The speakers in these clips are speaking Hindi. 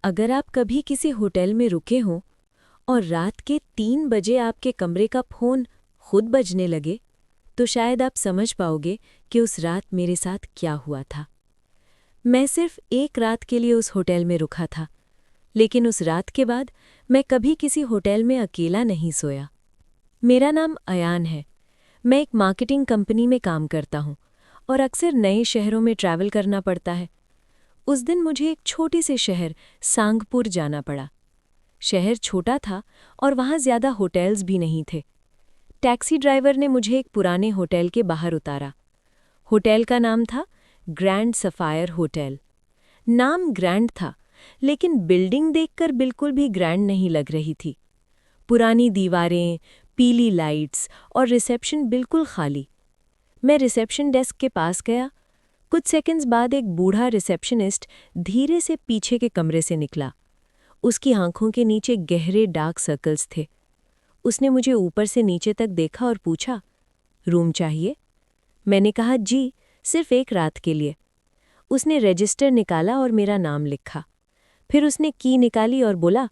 अगर आप कभी किसी होटल में रुके हों और रात के 3 बजे आपके कमरे का फ़ोन खुद बजने लगे, तो शायद आप समझ पाओगे कि उस रात मेरे साथ क्या हुआ था। मैं सिर्फ एक रात के लिए उस होटल में रुका था, लेकिन उस रात के बाद मैं कभी किसी होटल में अकेला नहीं सोया। मेरा नाम अयान है। मैं एक मार्केटिंग कंपनी में काम करता हूँ और अक्सर नए शहरों में ट्रैवल करना पड़ता है। उस दिन मुझे एक छोटे से शहर सांगपुर जाना पड़ा। शहर छोटा था और वहाँ ज़्यादा होटल्स भी नहीं थे। टैक्सी ड्राइवर ने मुझे एक पुराने होटल के बाहर उतारा। होटल का नाम था ग्रैंड सफ़ायर होटल। नाम ग्रैंड था, लेकिन बिल्डिंग देखकर बिल्कुल भी ग्रैंड नहीं लग रही थी। पुरानी दीवारें, पीली लाइट्स और रिसेप्शन बिल्कुल खाली। मैं रिसेप्शन डेस्क के पास गया। कुछ सेकंड्स बाद एक बूढ़ा रिसेप्शनिस्ट धीरे से पीछे के कमरे से निकला। उसकी आंखों के नीचे गहरे डार्क सर्कल्स थे। उसने मुझे ऊपर से नीचे तक देखा और पूछा, रूम चाहिए? मैंने कहा, जी, सिर्फ एक रात के लिए। उसने रजिस्टर निकाला और मेरा नाम लिखा। फिर उसने की निकाली और बोला,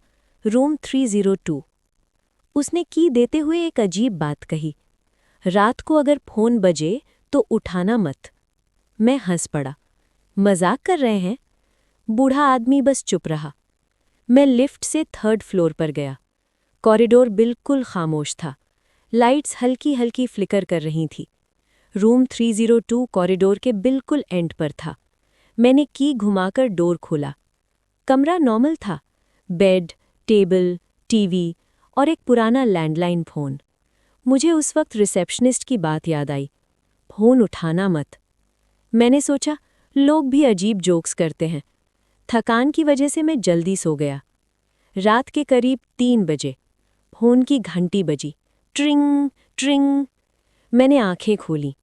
रूम 302। उसने की देते हुए एक अजीब बात कही, रात को अगर फ़ोन बजे तो उठाना मत। मैं हंस पड़ा। मजाक कर रहे हैं? बूढ़ा आदमी बस चुप रहा। मैं लिफ्ट से 3rd फ्लोर पर गया। कॉरिडोर बिल्कुल खामोश था। लाइट्स हल्की हल्की फ्लिकर कर रही थी। रूम 302 कॉरिडोर के बिल्कुल एंड पर था। मैंने की घुमाकर डोर खोला। कमरा नॉर्मल था। बेड, टेबल, टीवी और एक पुराना लैंडलाइन फ़ोन। मुझे उस वक्त रिसेप्शनिस्ट की बात याद आई, फ़ोन उठाना मत। मैंने सोचा, लोग भी अजीब जोक्स करते हैं। थकान की वजह से मैं जल्दी सो गया। रात के करीब 3 बजे फ़ोन की घंटी बजी। ट्रिंग ट्रिंग। मैंने आंखें खोलीं।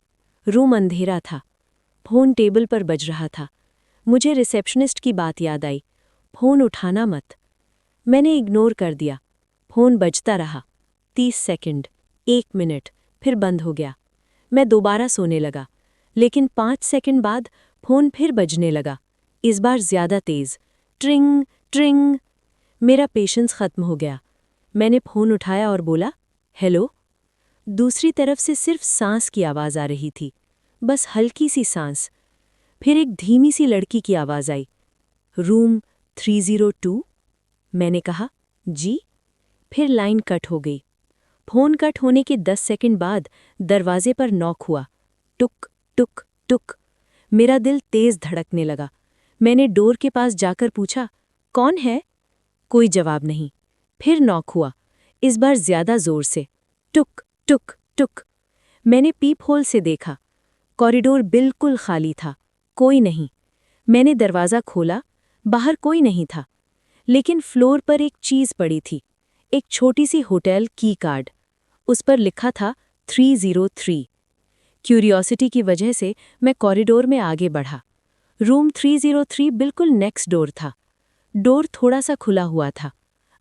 रूम अंधेरा था। फ़ोन टेबल पर बज रहा था। मुझे रिसेप्शनिस्ट की बात याद आई, फ़ोन उठाना मत। मैंने इग्नोर कर दिया। फ़ोन बजता रहा। 30 सेकंड, 1 मिनट, फिर बंद हो गया। मैं दोबारा सोने लगा, लेकिन 5 सेकंड बाद फ़ोन फिर बजने लगा, इस बार ज़्यादा तेज़। ट्रिंग ट्रिंग। मेरा पेशेंस ख़त्म हो गया। मैंने फ़ोन उठाया और बोला, हेलो। दूसरी तरफ से सिर्फ सांस की आवाज़ आ रही थी, बस हल्की सी सांस। फिर एक धीमी सी लड़की की आवाज़ आई, रूम 302? मैंने कहा, जी। फिर लाइन कट हो गई। फ़ोन कट होने के 10 सेकंड बाद दरवाजे पर नॉक हुआ। टुक टुक टुक। मेरा दिल तेज़ धड़कने लगा। मैंने डोर के पास जाकर पूछा, कौन है? कोई जवाब नहीं। फिर नॉक हुआ, इस बार ज़्यादा ज़ोर से। टुक टुक टुक। मैंने पीप होल से देखा। कॉरिडोर बिल्कुल खाली था, कोई नहीं। मैंने दरवाज़ा खोला, बाहर कोई नहीं था, लेकिन फ्लोर पर एक चीज़ पड़ी थी, एक छोटी सी होटल की कार्ड। उस पर लिखा था 303। क्यूरियोसिटी की वजह से मैं कॉरिडोर में आगे बढ़ा। रूम 303 बिल्कुल नेक्स्ट डोर था। डोर थोड़ा सा खुला हुआ था,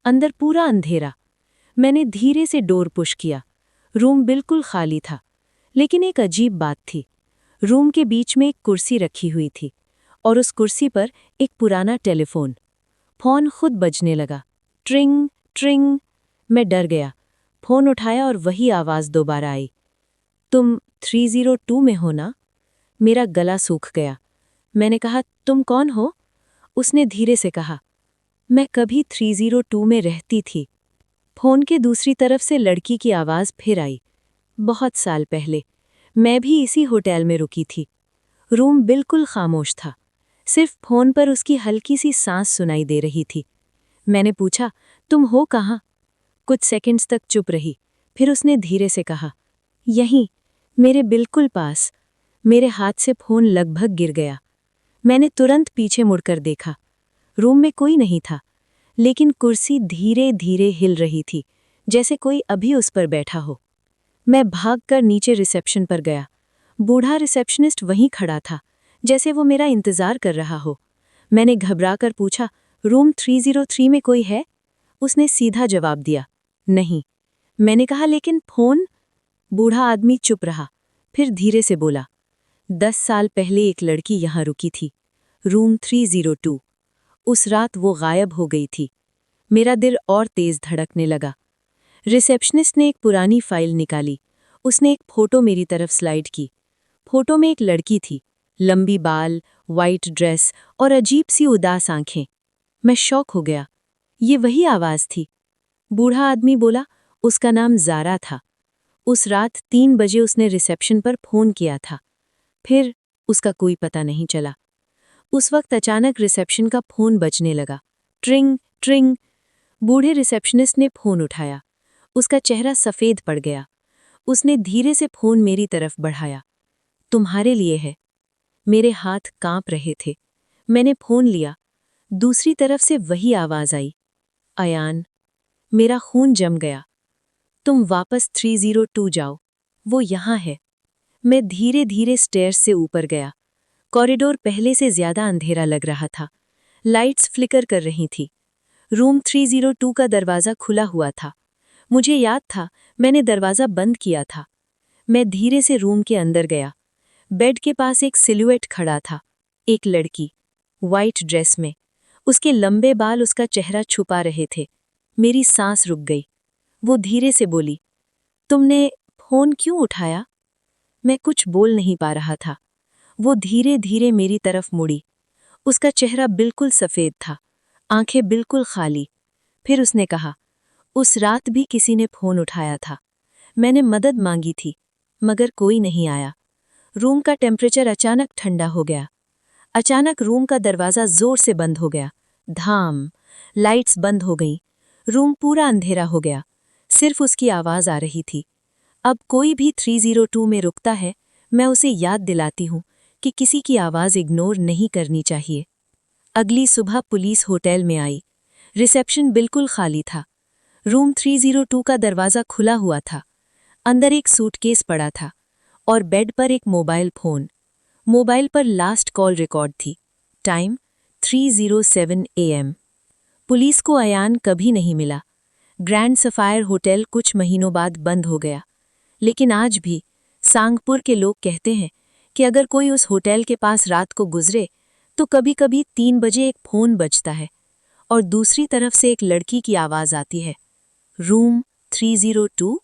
अंदर पूरा अंधेरा। मैंने धीरे से डोर पुश किया। रूम बिल्कुल खाली था, लेकिन एक अजीब बात थी। रूम के बीच में एक कुर्सी रखी हुई थी और उस कुर्सी पर एक पुराना टेलीफोन। फ़ोन खुद बजने लगा। ट्रिंग ट्रिंग। मैं डर गया। फ़ोन उठाया और वही आवाज़ दोबारा आई, तुम 302 में हो ना? मेरा गला सूख गया। मैंने कहा, तुम कौन हो? उसने धीरे से कहा, मैं कभी 302 में रहती थी। फ़ोन के दूसरी तरफ से लड़की की आवाज़ फिर आई, बहुत साल पहले मैं भी इसी होटल में रुकी थी। रूम बिल्कुल खामोश था, सिर्फ फ़ोन पर उसकी हल्की सी सांस सुनाई दे रही थी। मैंने पूछा, तुम हो कहाँ? कुछ सेकंड्स तक चुप रही, फिर उसने धीरे से कहा, यहीं, मेरे बिल्कुल पास। मेरे हाथ से फ़ोन लगभग गिर गया। मैंने तुरंत पीछे मुड़कर देखा। रूम में कोई नहीं था, लेकिन कुर्सी धीरे धीरे हिल रही थी, जैसे कोई अभी उस पर बैठा हो। मैं भागकर नीचे रिसेप्शन पर गया। बूढ़ा रिसेप्शनिस्ट वहीं खड़ा था, जैसे वो मेरा इंतज़ार कर रहा हो। मैंने घबराकर पूछा, रूम 303 में कोई है? उसने सीधा जवाब दिया, नहीं। मैंने कहा, लेकिन फ़ोन? बूढ़ा आदमी चुप रहा, फिर धीरे से बोला, 10 साल पहले एक लड़की यहाँ रुकी थी, रूम 302। उस रात वो गायब हो गई थी। मेरा दिल और तेज धड़कने लगा। रिसेप्शनिस्ट ने एक पुरानी फाइल निकाली। उसने एक फोटो मेरी तरफ स्लाइड की। फोटो में एक लड़की थी, लंबी बाल, वाइट ड्रेस और अजीब सी उदास आंखें। मैं शॉक हो गया। ये वही आवाज थी। बूढ़ा आदमी बोला, उसका नाम ज़ारा था। उस रात 3 बजे उसने रिसेप्शन पर फ़ोन किया था। फिर उसका कोई पता नहीं चला। उस वक्त अचानक रिसेप्शन का फ़ोन बजने लगा। ट्रिंग ट्रिंग। बूढ़े रिसेप्शनिस्ट ने फ़ोन उठाया। उसका चेहरा सफ़ेद पड़ गया। उसने धीरे से फ़ोन मेरी तरफ बढ़ाया। तुम्हारे लिए है। मेरे हाथ कांप रहे थे। मैंने फ़ोन लिया। दूसरी तरफ से वही आवाज़ आई, अयान। मेरा खून जम गया। तुम वापस 302 जाओ, वो यहाँ है। मैं धीरे धीरे स्टेयर्स से ऊपर गया। कॉरिडोर पहले से ज्यादा अंधेरा लग रहा था। लाइट्स फ्लिकर कर रही थी। रूम 302 का दरवाज़ा खुला हुआ था। मुझे याद था, मैंने दरवाज़ा बंद किया था। मैं धीरे से रूम के अंदर गया। बेड के पास एक सिलुएट खड़ा था, एक लड़की, वाइट ड्रेस में। उसके लंबे बाल उसका चेहरा छुपा रहे थे। मेरी सांस रुक गई। वो धीरे से बोली, तुमने फ़ोन क्यों उठाया? मैं कुछ बोल नहीं पा रहा था। वो धीरे धीरे मेरी तरफ मुड़ी। उसका चेहरा बिल्कुल सफ़ेद था, आंखें बिल्कुल खाली। फिर उसने कहा, उस रात भी किसी ने फ़ोन उठाया था। मैंने मदद मांगी थी, मगर कोई नहीं आया। रूम का टेम्परेचर अचानक ठंडा हो गया। अचानक रूम का दरवाज़ा ज़ोर से बंद हो गया। धाम। लाइट्स बंद हो गईं। रूम पूरा अंधेरा हो गया। सिर्फ उसकी आवाज़ आ रही थी। अब कोई भी 302 में रुकता है, मैं उसे याद दिलाती हूँ कि किसी की आवाज़ इग्नोर नहीं करनी चाहिए। अगली सुबह पुलिस होटल में आई। रिसेप्शन बिल्कुल खाली था। रूम 302 का दरवाज़ा खुला हुआ था। अंदर एक सूटकेस पड़ा था और बेड पर एक मोबाइल फ़ोन। मोबाइल पर लास्ट कॉल रिकॉर्ड थी। Time 3:07 AM। पुलिस को अयान कभी नहीं मिला। ग्रैंड सफायर होटल कुछ महीनों बाद बंद हो गया। लेकिन आज भी सांगपुर के लोग कहते हैं कि अगर कोई उस होटल के पास रात को गुजरे तो कभी-कभी 3 बजे एक फ़ोन बजता है और दूसरी तरफ से एक लड़की की आवाज़ आती है, रूम 302।